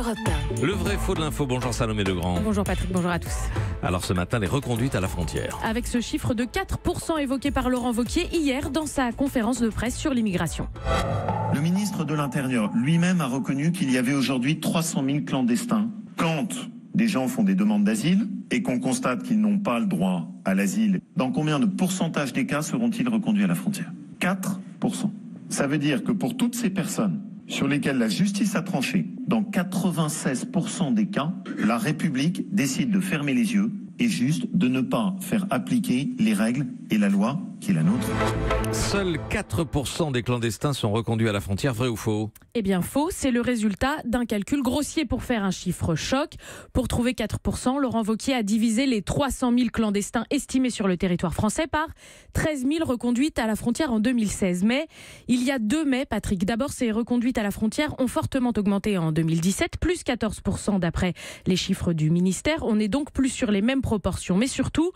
Europe 1. Le vrai faux de l'info. Bonjour Salomé Legrand. Bonjour Patrick, bonjour à tous. Alors ce matin, les reconduites à la frontière. Avec ce chiffre de 4% évoqué par Laurent Wauquiez hier dans sa conférence de presse sur l'immigration. Le ministre de l'Intérieur lui-même a reconnu qu'il y avait aujourd'hui 300 000 clandestins. Quand des gens font des demandes d'asile et qu'on constate qu'ils n'ont pas le droit à l'asile, dans combien de pourcentage des cas seront-ils reconduits à la frontière ? 4%. Ça veut dire que pour toutes ces personnes sur lesquelles la justice a tranché, dans 96% des cas, la République décide de fermer les yeux et juste de ne pas faire appliquer les règles et la loi qui est la nôtre. Seuls 4% des clandestins sont reconduits à la frontière, vrai ou faux ? Eh bien faux, c'est le résultat d'un calcul grossier pour faire un chiffre choc. Pour trouver 4%, Laurent Wauquiez a divisé les 300 000 clandestins estimés sur le territoire français par 13 000 reconduites à la frontière en 2016. Mais il y a deux mais, Patrick. D'abord, ces reconduites à la frontière ont fortement augmenté en 2017, plus 14% d'après les chiffres du ministère. On est donc plus sur les mêmes proportions. Mais surtout,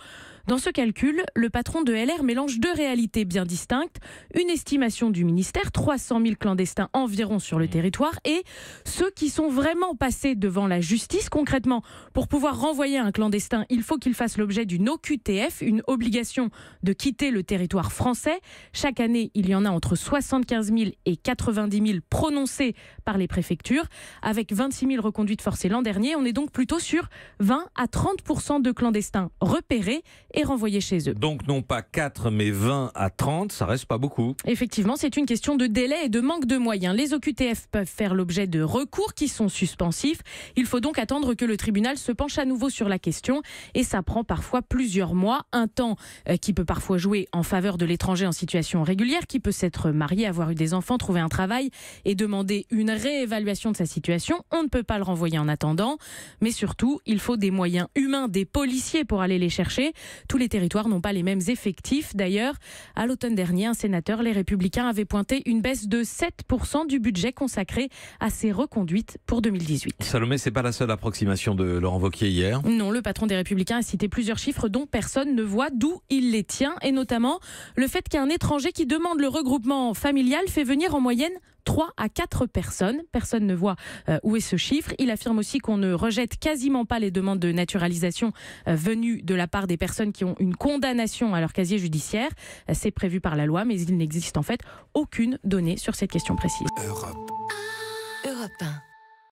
dans ce calcul, le patron de LR mélange deux réalités bien distinctes. Une estimation du ministère, 300 000 clandestins environ sur le territoire, et ceux qui sont vraiment passés devant la justice. Concrètement, pour pouvoir renvoyer un clandestin, il faut qu'il fasse l'objet d'une OQTF, une obligation de quitter le territoire français. Chaque année, il y en a entre 75 000 et 90 000 prononcés par les préfectures. Avec 26 000 reconduites forcées l'an dernier, on est donc plutôt sur 20 à 30% de clandestins repérés et renvoyés chez eux. Donc non pas 4 mais 20 à 30, ça reste pas beaucoup. Effectivement, c'est une question de délai et de manque de moyens. Les OQTF peuvent faire l'objet de recours qui sont suspensifs. Il faut donc attendre que le tribunal se penche à nouveau sur la question et ça prend parfois plusieurs mois. Un temps qui peut parfois jouer en faveur de l'étranger en situation régulière, qui peut s'être marié, avoir eu des enfants, trouver un travail et demander une réévaluation de sa situation. On ne peut pas le renvoyer en attendant. Mais surtout, il faut des moyens humains, des policiers pour aller les chercher. Tous les territoires n'ont pas les mêmes effectifs. D'ailleurs, à l'automne dernier, un sénateur, les Républicains, avait pointé une baisse de 7% du budget consacré à ces reconduites pour 2018. Salomé, c'est pas la seule approximation de Laurent Wauquiez hier. Non, le patron des Républicains a cité plusieurs chiffres dont personne ne voit d'où il les tient, et notamment le fait qu'un étranger qui demande le regroupement familial fait venir en moyenne 3 à 4 personnes. Personne ne voit où est ce chiffre. Il affirme aussi qu'on ne rejette quasiment pas les demandes de naturalisation venues de la part des personnes qui ont une condamnation à leur casier judiciaire. C'est prévu par la loi, mais il n'existe en fait aucune donnée sur cette question précise. Europe 1.